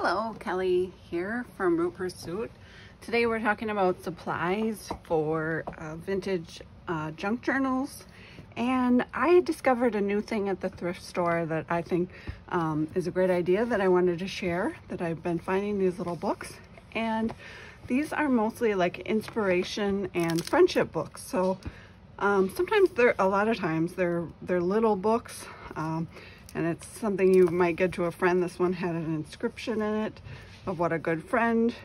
Hello, Kelly here from Root Pursuit. Today we're talking about supplies for vintage junk journals, and I discovered a new thing at the thrift store that I think is a great idea that I wanted to share, that I've been finding these little books, and these are mostly like inspiration and friendship books. So sometimes a lot of times they're little books, and it's something you might give to a friend. This one had an inscription in it of what a good friend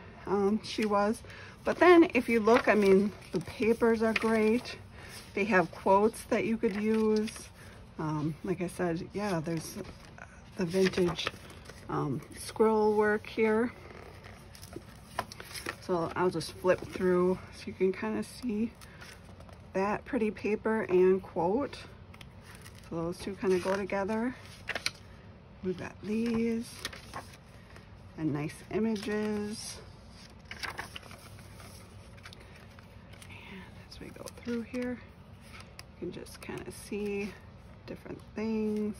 she was. But then if you look, I mean, the papers are great. They have quotes that you could use. Like I said, yeah, there's the vintage scroll work here. So I'll just flip through so you can kind of see that pretty paper and quote. So those two kind of go together. We've got these and nice images. And as we go through here, you can just kind of see different things.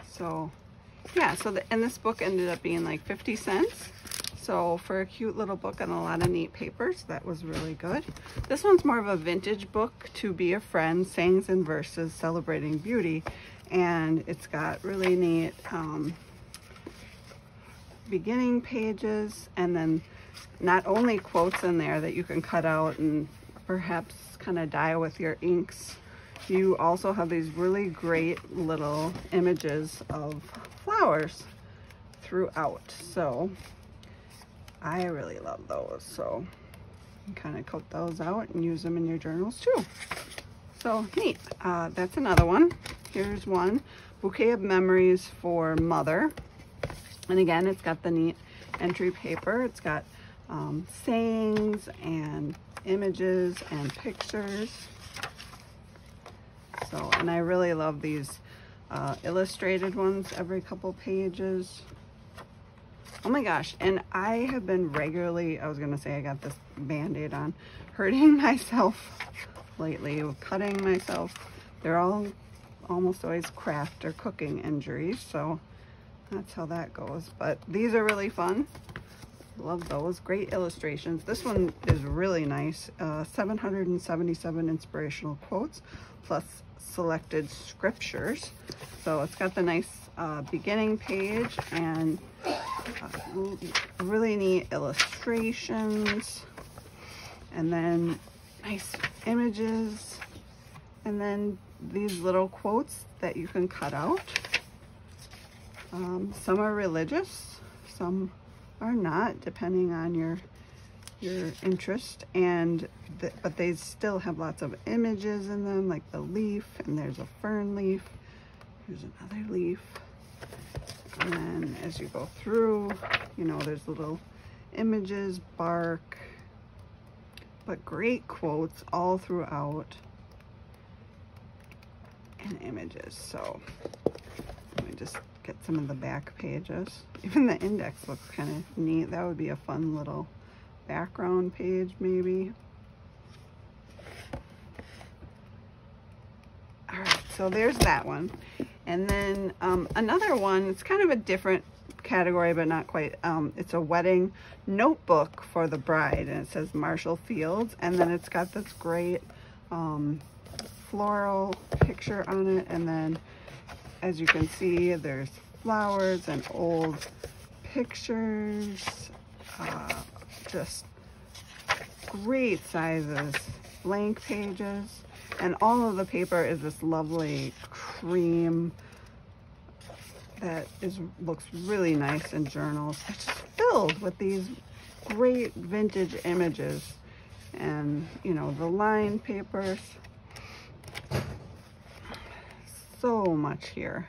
So yeah, and this book ended up being like 50 cents. So for a cute little book and a lot of neat papers, that was really good. This one's more of a vintage book, To Be a Friend, Sayings and Verses Celebrating Beauty. And it's got really neat beginning pages, and then not only quotes in there that you can cut out and perhaps kind of dye with your inks, you also have these really great little images of flowers throughout. So I really love those. So you can kind of cut those out and use them in your journals too. So neat. That's another one. Here's one, Bouquet of Memories for Mother. And again, it's got the neat entry paper. It's got sayings and images and pictures. So, and I really love these illustrated ones every couple pages. Oh my gosh, and I have been regularly, I was gonna say I got this Band-Aid on, hurting myself lately, cutting myself. They're all almost always craft or cooking injuries, so that's how that goes. But these are really fun. Love those. Great illustrations. This one is really nice. 777 inspirational quotes plus selected scriptures. So it's got the nice beginning page and really neat illustrations, and then nice images, and then these little quotes that you can cut out. Some are religious, some are not, depending on your interest, and but they still have lots of images in them, like the leaf, and there's a fern leaf. Here's another leaf. And then as you go through, you know, there's little images, bark, but great quotes all throughout, and images. So let me just get some of the back pages. Even the index looks kind of neat. That would be a fun little background page maybe. All right, so there's that one. And then another one, it's kind of a different category, but not quite. It's a wedding notebook for the bride, and it says Marshall Fields, and then it's got this great floral picture on it, and then as you can see, there's flowers and old pictures, just great sizes, blank pages, and all of the paper is this lovely cream that looks really nice in journals. It's just filled with these great vintage images, and you know, the lined papers. So much here.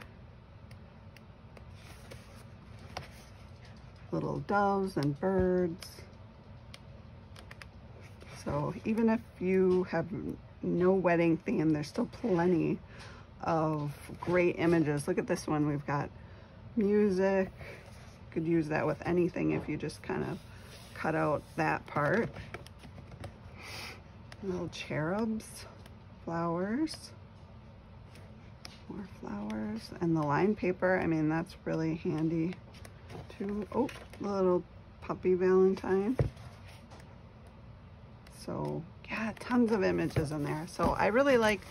Little doves and birds. So even if you have no wedding theme, there's still plenty of great images. Look at this one. We've got music. You could use that with anything if you just kind of cut out that part. Little cherubs, flowers. More flowers, and the lined paper, I mean, that's really handy too. Oh, the little puppy Valentine. So yeah, tons of images in there. So I really like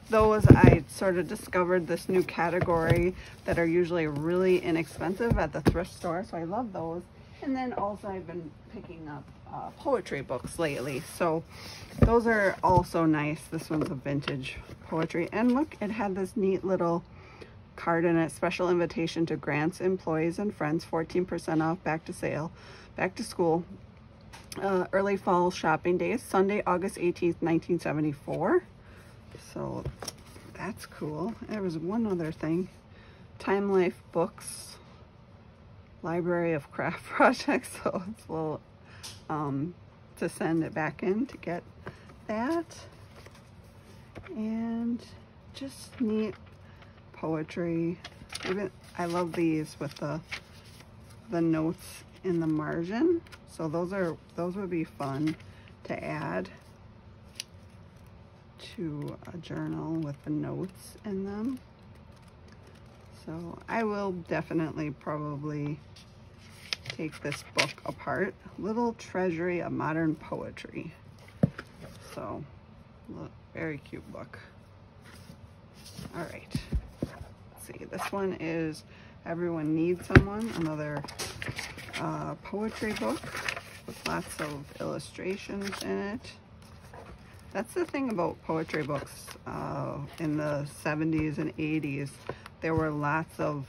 those. I sort of discovered this new category that are usually really inexpensive at the thrift store. So I love those. And then also I've been picking up poetry books lately. So those are also nice. This one's a vintage poetry. And look, it had this neat little card in it. Special invitation to grants, employees, and friends. 14% off, back to sale, back to school. Early fall shopping days, Sunday, August 18th, 1974. So that's cool. There was one other thing. Time Life Books, Library of Craft Projects. So it's a little to send it back in to get that. And just neat poetry. Even I love these with the notes in the margin. So those would be fun to add to a journal with the notes in them. So I will definitely probably take this book apart. Little Treasury of Modern Poetry. So look, very cute book. All right, let's see, this one is Everyone Needs Someone, another poetry book with lots of illustrations in it. That's the thing about poetry books. In the 70s and 80s, there were lots of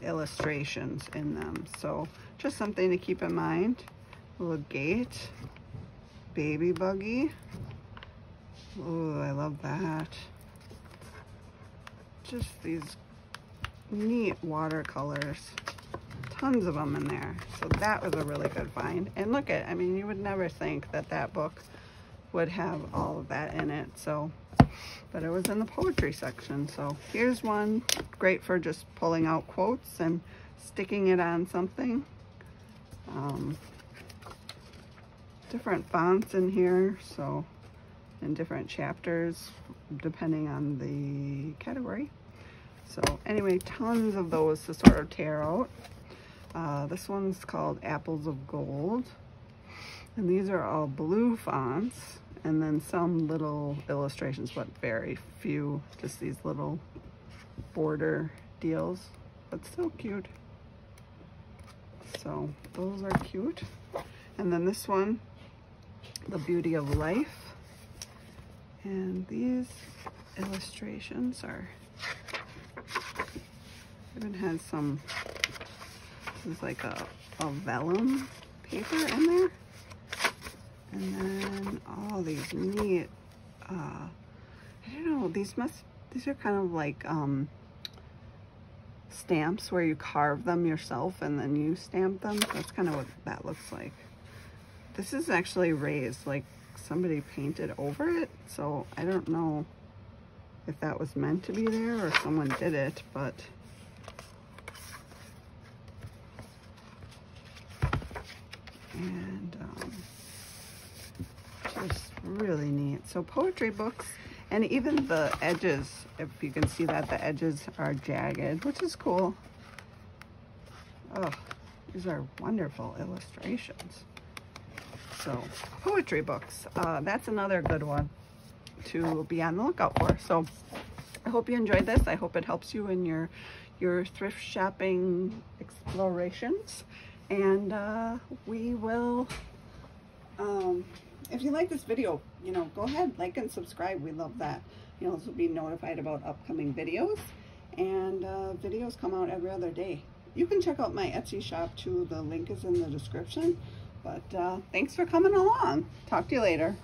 illustrations in them. So just something to keep in mind. A little gate, baby buggy. Oh, I love that. Just these neat watercolors. Tons of them in there. So that was a really good find. And look at, I mean, you would never think that that book would have all of that in it. So, but it was in the poetry section. So here's one great for just pulling out quotes and sticking it on something. Different fonts in here. So in different chapters, depending on the category. So anyway, tons of those to sort of tear out. This one's called Apples of Gold. And these are all blue fonts. And then some little illustrations, but very few. Just these little border deals. But still cute. So those are cute. And then this one, The Beauty of Life. And these illustrations are, even has some, this is like a vellum paper in there. And then all these neat, I don't know, these are kind of like stamps where you carve them yourself and then you stamp them. So that's kind of what that looks like. This is actually raised, like somebody painted over it. So I don't know if that was meant to be there or someone did it, but and just really neat. So poetry books, and even the edges, if you can see that, the edges are jagged, which is cool. Oh, these are wonderful illustrations. So poetry books, that's another good one to be on the lookout for. So I hope you enjoyed this. I hope it helps you in your thrift shopping explorations. And we will, if you like this video, you know, go ahead, like and subscribe. We love that. You'll also be notified about upcoming videos, and videos come out every other day. You can check out my Etsy shop too. The link is in the description. But thanks for coming along. Talk to you later.